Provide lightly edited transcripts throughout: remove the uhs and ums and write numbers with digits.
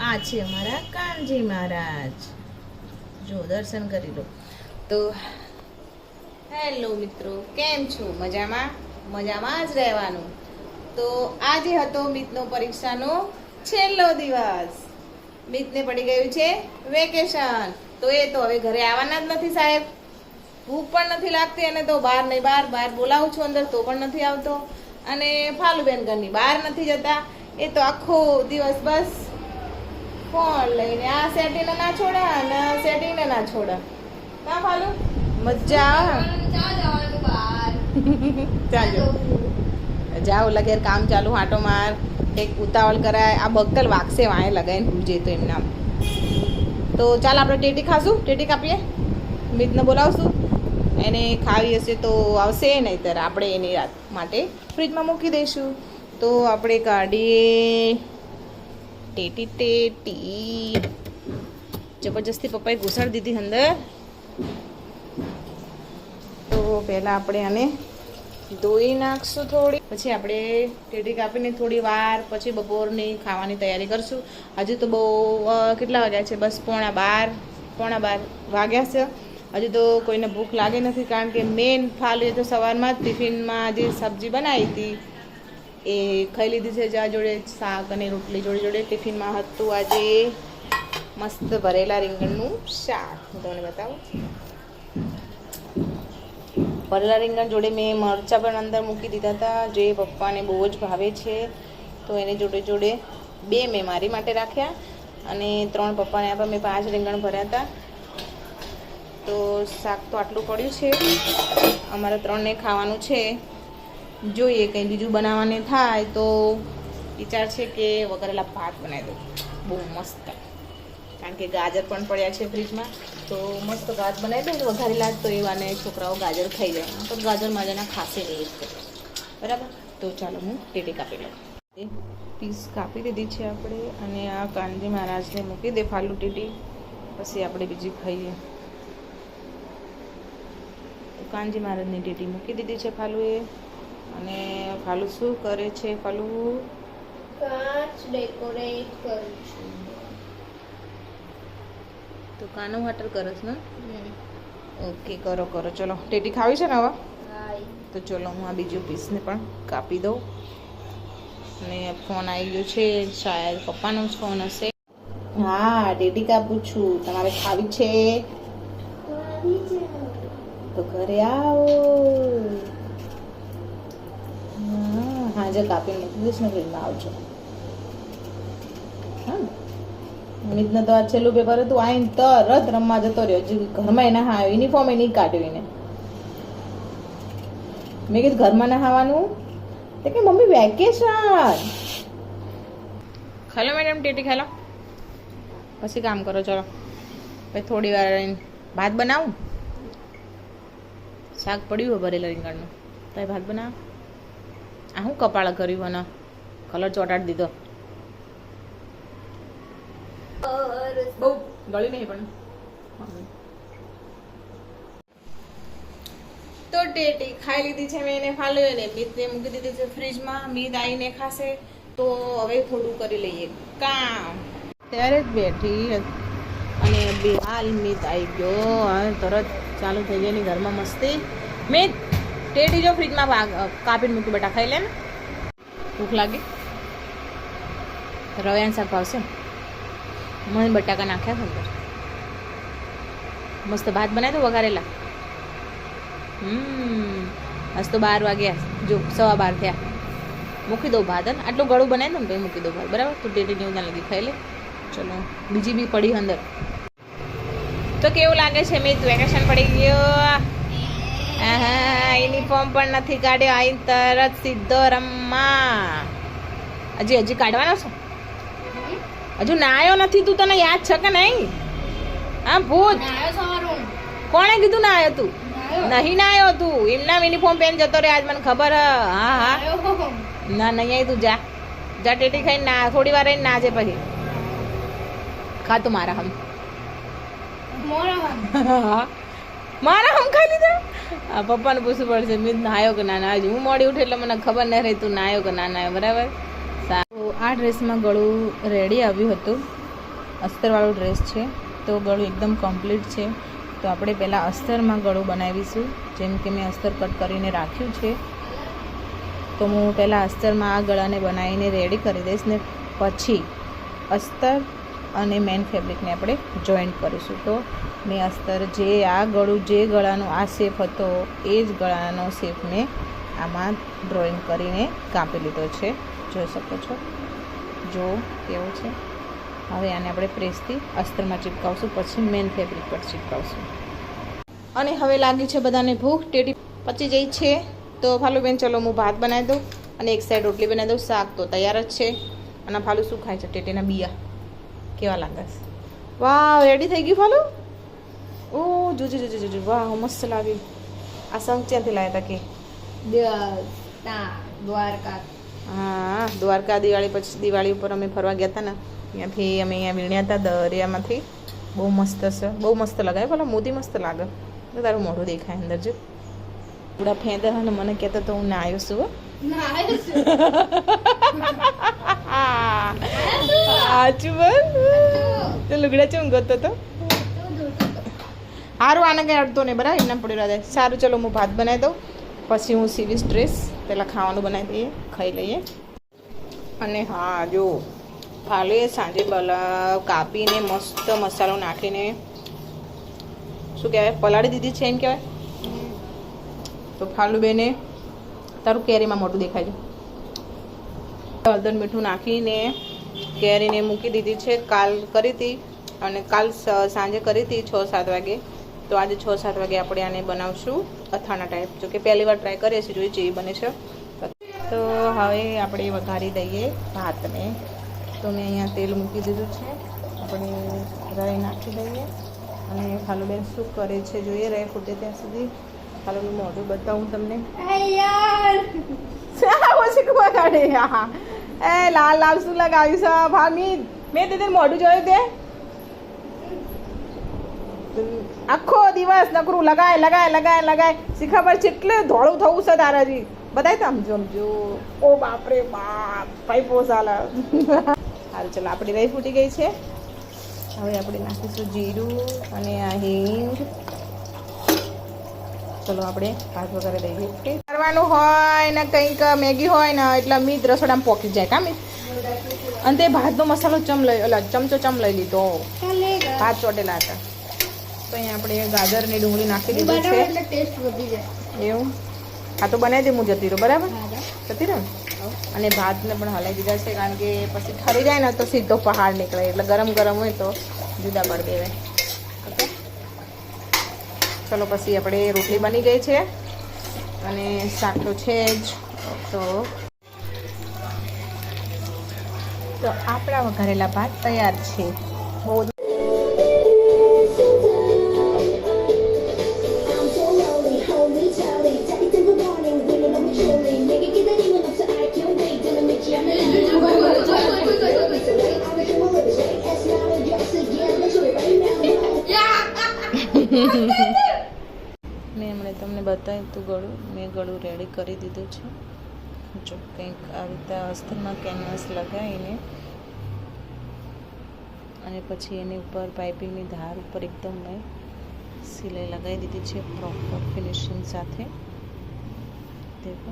આ છે અમારા કાનજી મહારાજ. જો દર્શન કરી લો. તો હેલો મિત્રો, કેમ છો? મજામાં? મજામાં જ રહેવાનું. તો આજે હતો મિતનો પરીક્ષાનો છેલ્લો દિવસ. મિતને પડી ગયું છે વેકેશન. તો એ તો હવે ઘરે આવવાના જ નથી સાહેબ. ભૂખ પણ નથી લાગતી અને તો બહાર નહીં બહાર બોલાવું છું અંદર તો પણ નથી આવતો. અને ફાલુબેન ઘરની બહાર નથી જતા. એ તો આખો દિવસ બસ ફોન લઈને આ સેટીને ના છોડા અને સેટીને ના છોડા. કા ફાલુ મજા આવે ચાલો જાઓ લગેર કામ ચાલુ આંટો માર એક ઉતાવળ કરાય. આ બગતલ વાગશે વાંહે લગાવીને પૂજે તો એમ નામ. તો ચાલ આપણે ટેટી ખાશું, ટેટી કાપીએ. મિતને બોલાવશું, એને ખાવી હશે તો આવશે, નહીંતર આપણે એની રાત માટે ફ્રીજમાં મૂકી દઈશું. તો આપણે કાઢીએ ટેટી. જબરજસ્તી પપ્પાએ ઘૂસાડી દીધી અંદર. તો પહેલાં આપણે આને ધોઈ નાખશું થોડી, પછી આપણે ટેટી કાપીને થોડી વાર પછી બપોરની ખાવાની તૈયારી કરશું. હજુ તો બહુ કેટલા વાગ્યા છે? બસ પોણા બાર વાગ્યા છે. હજુ તો કોઈને ભૂખ લાગે નથી, કારણ કે મેન ફાલુ તો સવારમાં જ ટિફિનમાં જે સબ્જી બનાવી હતી એ ખાઈ લીધી છે. ચા જોડે શાક અને રોટલી જોડે ટિફિનમાં હતું આજે મસ્ત ભરેલા રીંગણનું શાક. હું તમને બતાવું. ભરેલા રીંગણ જોડે મેં મરચાં પણ અંદર મૂકી દીધા હતા, જે પપ્પાને બહુ જ ભાવે છે. તો એને જોડે 2 મેં મારી માટે રાખ્યા અને 3 પપ્પાને આપ્યા. મેં 5 રીંગણ ભર્યા હતા. તો શાક તો આટલું પડ્યું છે. અમારે 3ને ખાવાનું છે. જોઈએ કંઈ બીજું બનાવવાનું થાય તો વિચાર છે કે વઘારેલા ભાત બનાવી દઉં બહુ મસ્ત, કારણ કે ગાજર પણ પડ્યા છે ફ્રીજમાં. તો મસ્ત ભાત બનાવી દઉં વઘારેલા. તો એવાને છોકરાઓ ગાજર ખાઈ જાય, તો ગાજર માજાના ખાશે નહીં બરાબર. તો ચાલો હું ટેટી કાપી લઉં. પીસ કાપી દીધી છે આપણે, અને આ કાનજી મહારાજને મૂકી દે ફાલુ ટેટી, પછી આપણે બીજી ખાઈએ. તો કાનજી મહારાજની ટેટી મૂકી દીધી છે ફાલુએ. અને ફાલુ શું કરે છે? ફાલુ કાચ ડેકોરેટ કરું છું. તો કાનો વાટર કરસ ને? ઓકે, કરો ચલો. ટેટી ખાવી છે ને હવે? તો ચલો હું આ બીજું પીસને પણ કાપી દઉં. અને ફોન આવી ગયો છે, શાયદ પપ્પાનો જ ફોન હશે. હા, ટેટી કાપું છું. તમારે ખાવી છે તો ઘરે આવો. હાજે કાપીને મૂકી દઈશ ને ફ્રીજમાં આવજો. હા, મિતને તો આ છેલ્લું પેપર હતું, આઈને તરત રમવા જતો રહ્યો. હજી ઘરમાં એના હા યુનિફોર્મ એ નહીં કાઢ્યું એને. મેં કીધું ઘરમાં ના ખાવાનું, તો કે મમ્મી વેકેશન. ખાલો મેડમ ટેટી ખાલો, પછી કામ કરો. ચલો પછી થોડી વાર ભાત બનાવું. શાક પડ્યું ભરેલા રીંગણનું, તો ભાત બનાવ. આ હું કપાળ કર્યું અને કલર ચોટાડી દીધો. બહુ ગળી નહીં પણ. તો ટેટી ખાઈ લીધી છે મેં, એને ફાલુ એને મિતને મૂકી દીધી છે ફ્રીજમાં. મિત આવીને ખાશે. તો હવે થોડું કરી લઈએ કામ. ત્યારે જ બેઠી અને હાલ મિત આવી ગયો. હવે તરત ચાલુ થઈ જાય એની ઘરમાં મસ્તી. મિત ટેટી જો ફ્રીજમાં કાપીને મૂકી, બેટા ખાઈ લે ને. ભૂખ લાગી. રવ્યાનું શાક ભાવશે. મને બટાકા નાખ્યા છે અંદર. મસ્ત ભાત બનાવી દો વઘારેલા. આજ તો 12 વાગ્યા, જો 12:15 થયા. મૂકી દો ભાત. આટલું ગળું બનાવી દો ને તો મૂકી દો ભાત, બરાબર. તો ટેટી જેવું ના લાગી, ખાઈ લે. ચલો બીજી બી પડી અંદર. તો કેવું લાગે છે મિત? વેકેશન પડી ગયો. યુનિફોર્મ પણ નથી કાઢ્યો, આઈ તરત સીધો રમવા. હજી કાઢવાનો છે? હજુ નાયો નથી તું? તને યાદ છે કે નહીં? હા ભૂત, કોણે કીધું ના આવ્યો તું? નહીં નાયો તું. એમના યુનિફોર્મ પહેરી જતો રે આજ, મને ખબર. હા ના નહીં આવી તું. જા ટેટી ખાઈને ના, થોડી વાર રહીને નાજે પછી ખા. તું મારા હમ ખાઈ લીધા. પપ્પાને પૂછવું પડશે મિત નાયો કે ના નાયો. હું મોડી ઉઠે એટલે મને ખબર નહીં રહી તું નાયો કે ના નાયો, બરાબર. સારું, આ ડ્રેસમાં ગળું રેડી આવ્યું હતું અસ્તરવાળો ડ્રેસ છે તો ગળું એકદમ કમ્પ્લીટ છે. તો આપણે પહેલાં અસ્તરમાં ગળું બનાવીશું. જેમ કે મેં અસ્તર કટ કરીને રાખ્યું છે તો હું પહેલાં અસ્તરમાં આ ગળાને બનાવીને રેડી કરી દઈશ ને પછી અસ્તર અને મેન ફેબ્રિકને આપણે જોઈન્ટ કરીશું. તો મેં અસ્તર જે આ ગળું જે ગળાનો આ શેપ હતો એ જ ગળાનો શેપ મેં આમાં ડ્રોઈંગ કરીને કાપી લીધો છે. જોઈ શકો છો, જો કેવો છે. હવે આને આપણે પ્રેસથી અસ્તરમાં ચીપકાવશું, પછી મેન ફેબ્રિક પર ચીપકાવશું. અને હવે લાગી છે બધાને ભૂખ, ટેટી પચી જઈ છે. તો ફાલુબેન ચલો હું ભાત બનાવી દઉં અને એક સાઈડ રોટલી બનાવી દઉં. શાક તો તૈયાર જ છે. અને ફાલુ શું ખાય છે? ટેટીના બિયા કેવા લાગે છે? વાહ, રેડી થઈ ગયું ફાલુ. ઓ જોજો જોજો જોજો, વાહ મસ્ત લાગ્યું. આ સંગ ક્યાંથી લાવ્યા હતા કે? દ્વારકા. હા, દ્વારકા દિવાળી પછી દિવાળી ઉપર અમે ફરવા ગયા હતા ને, ત્યાંથી અમે અહીંયા વીણ્યા હતા દરિયામાંથી. બહુ મસ્ત છે, બહુ મસ્ત લગાવે. ભલા મોતી મસ્ત લાગે. તો તારું મોઢું દેખાય અંદર જો. પૂરા ફેંદા અને મને કહેતો તો હું ના આવ્યો છું. સાચું બોલ. તો લુગડા ચેમ ગતો તો સારું, આને કંઈ અડતો નહીં, બરાબર એમને પડી રહ્યા. સારું ચલો હું ભાત બનાવી દઉં, પછી હું સીવીશ ડ્રેસ. પહેલાં ખાવાનું બનાવી દઈએ, ખાઈ લઈએ. અને હા જો ફાલે સાંજે કાપીને મસ્ત મસાલો નાખીને શું કહેવાય પલાળી દીધી છે એમ કહેવાય. તો ફાલુબેને તારું કેરીમાં મોટું દેખાય છે. હળદર મીઠું નાખીને કેરીને મૂકી દીધી છે. કાલ કરી હતી અને કાલ સાંજે કરી હતી 6-7 વાગે. તો આજે 6-7 વાગે આપણે આને બનાવશું અથાણા ટાઈપ. જો કે પહેલી વાર ટ્રાય કરીએ છીએ, જોઈએ જેવી બને છે. તો હવે આપણે વઘારી દઈએ ભાતને. તો મેં અહીંયા તેલ મૂકી દીધું છે. આપણે રાઈ નાખી દઈએ અને ફાલુબેન શું કરે છે જોઈએ. રાઈ ફૂટે ત્યાં સુધી ફાલુનું મોઢું બતાવું તમને. એ લાલ લાલ શું લગાવ્યું છે ભામી? મેં તે મોઢું જોયું તે આખો દિવસ નકરું લગાય લગાય લગાય લગાય. શીખા પર કેટલે ધોળું થવું છે તારાજી. બધાય તો સમજો. ઓ બાપરે બાપ, ભાઈ પોસાલા. હાલ ચલો, આપણી રાઈ ફૂટી ગઈ છે. હવે આપણે નાખીશું જીરું અને આ હિંગ. ચલો આપણે ભાત વગેરે દઈએ. કરવાનું હોય ને કંઈક મેગી હોય ને એટલે મીત રસોડામાં પોકી જાય. કા મીત? અને તે ભાતનો મસાલો ચમચો લઈ લીધો. ભાત ચોટેલા હતા. તો અહીંયા આપણે ગાજર ને ડુંગળી નાખી દીધું છે. ટેસ્ટ વધી જાય એવું? હા તો બનાવી દે, હું જતી રહું. બરાબર જતી રહું. અને ભાતને પણ હલાવી દીધા છે, કારણ કે પછી ઠરી જાય ને તો સીધો પહાડ નીકળે. એટલે ગરમ ગરમ હોય તો જુદા પડી દેવાય. ઓકે ચલો, પછી આપણે રોટલી બની ગઈ છે અને શાક તો છે જ. તો આપણા વઘારેલા ભાત તૈયાર છે. બહુ મેં હમણાં તમને બતાવ્યું હતું ગળું. મેં ગળું રેડી કરી દીધું છે. જો કંઈક આ રીતે અસ્તરમાં કેનવાસ લગાવીને અને પછી એની ઉપર પાઇપિંગની ધાર ઉપર એકદમ મેં સિલાઈ લગાવી દીધી છે પ્રોપર ફિનિશિંગ સાથે. દેખો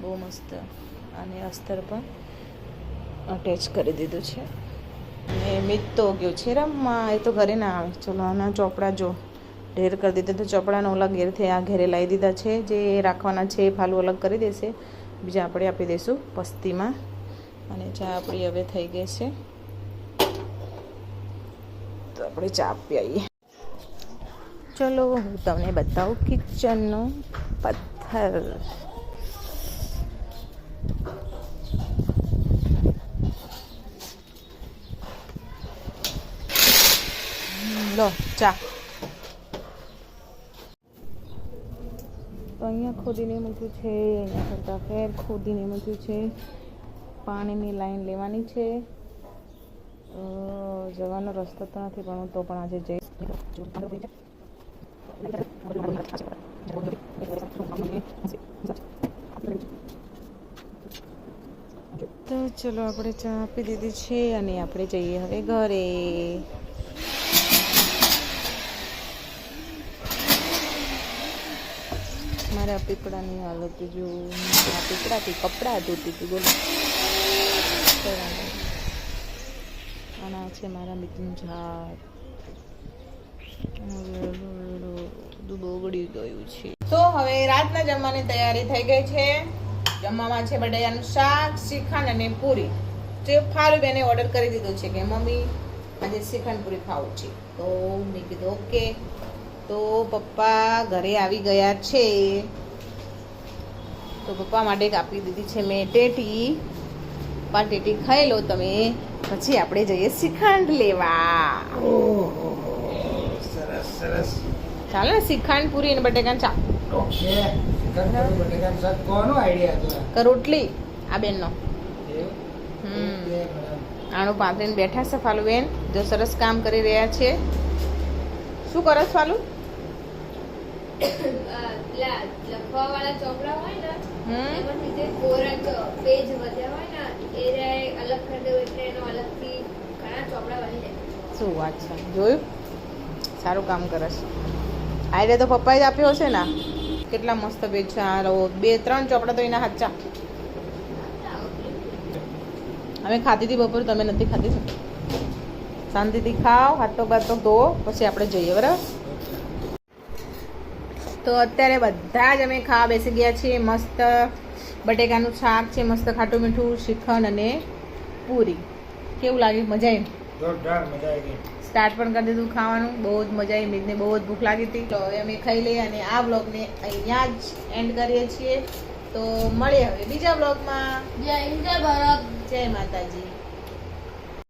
બહુ મસ્ત. અને અસ્તર પણ અટેચ કરી દીધું છે. અને મિત તો ગયો છે રમવા. એ તો ઘરે ના આવે. ચલો આના ચોપડા જો ઢેર કરી દીધા. તો ચોપડાનો ઓલા ઘેરથી આ ઘેરે લાવી દીધા છે. જે રાખવાના છે એ ફાલું અલગ કરી દેશે, બીજા આપણે આપી દઈશું પસ્તીમાં. અને ચા આપણી હવે થઈ ગઈ છે, તો આપણે ચા પી આવીએ. ચલો હું તમને બતાવું કિચનનો પથ્થર. લો ચા. તો અહીંયા ખોદીને મૂક્યું છે, અહીંયા કરતાં ફેર ખોદીને મૂક્યું છે. પાણીની લાઈન લેવાની છે. જવાનો રસ્તો તો નથી, પણ હું તો પણ આજે જઈશ. તો ચલો આપણે ચા આપી દીધી છે અને આપણે જઈએ હવે ઘરે. મારા પીપળાની હાલત જો, આ પીપળાથી કપડાં ધોતી હતી બોલો. અને આ છે મારા મિત્રનું ઝાડ. બધું બગડી ગયું છે. તો હવે રાતના જમવાની તૈયારી થઈ ગઈ છે. જમવામાં છે બટાકાનું શાક, શ્રીખંડ અને પૂરી. જે ફાલુબેને ઓર્ડર કરી દીધો છે કે મમ્મી આજે શ્રીખંડ પૂરી ખાવું છે, તો મેં કીધું ઓકે. તો પપ્પા ઘરે આવી ગયા છે, તો પપ્પા માટે કાપી દીધી છે મેં ટેટી. પપ્પા ટેટી ખાઈ લો તમે, પછી આપણે જઈએ શ્રીખંડ લેવા. સરસ સરસ. ચાલો ને, શ્રીખંડ પૂરી અને બટાકાનું શાક. ઓકે. શ્રીખંડ બટાકાનું શાક કોનો આઈડિયા હતો? કે રોટલી આ બેનનો. એવું? હમ. ઓકે, બરાબર. આણું પાથરીને બેઠા છે ફાલુબેન, જો સરસ કામ કરી રહ્યા છે. શું કરસ ફાલુ? પેલા લખવા વાળા ચોપડા હોય ને, હમ. એમાંથી જે કોરંટ પેજ વધ્યા હોય ને, એ અલગ કરી દઉં એટલે એનો અલગથી ઘણા ચોપડા બની જાય. શું વાત છે, જોયું? સારું કામ કરસ. આઈડિયા તો પપ્પાએ જ આપ્યો હશે ને. કેટલા મસ્ત પેજ છે. આ 2-3 ચોપડા તો એના હાચા. અમે ખાધી હતી બપોર, તમે નથી ખાધી ને? શાંતિથી ખાઓ, હાથ તો બાદ તો ધો, પછી આપણે જઈએ બરાબર. તો અત્યારે બધા જ અમે ખાવા બેસી ગયા છીએ. મસ્ત બટેકાનું શાક છે, મસ્ત ખાટું મીઠું, શ્રીખંડ અને પૂરી. કેવું લાગ્યું? મજા આવી? જોરદાર, મજા આવી ગઈ. સ્ટાર્ટ પણ કરી દીધું ખાવાનું. બહુ જ મજા આવી. મીતને બહુ જ ભૂખ લાગી હતી, તો હવે અમે ખાઈ લઈએ અને આ બ્લોગને અહીંયા જ એન્ડ કરીએ છીએ. તો મળીએ હવે બીજા બ્લોગમાં. જય હિન્દ, જય ભારત. જય માતાજી.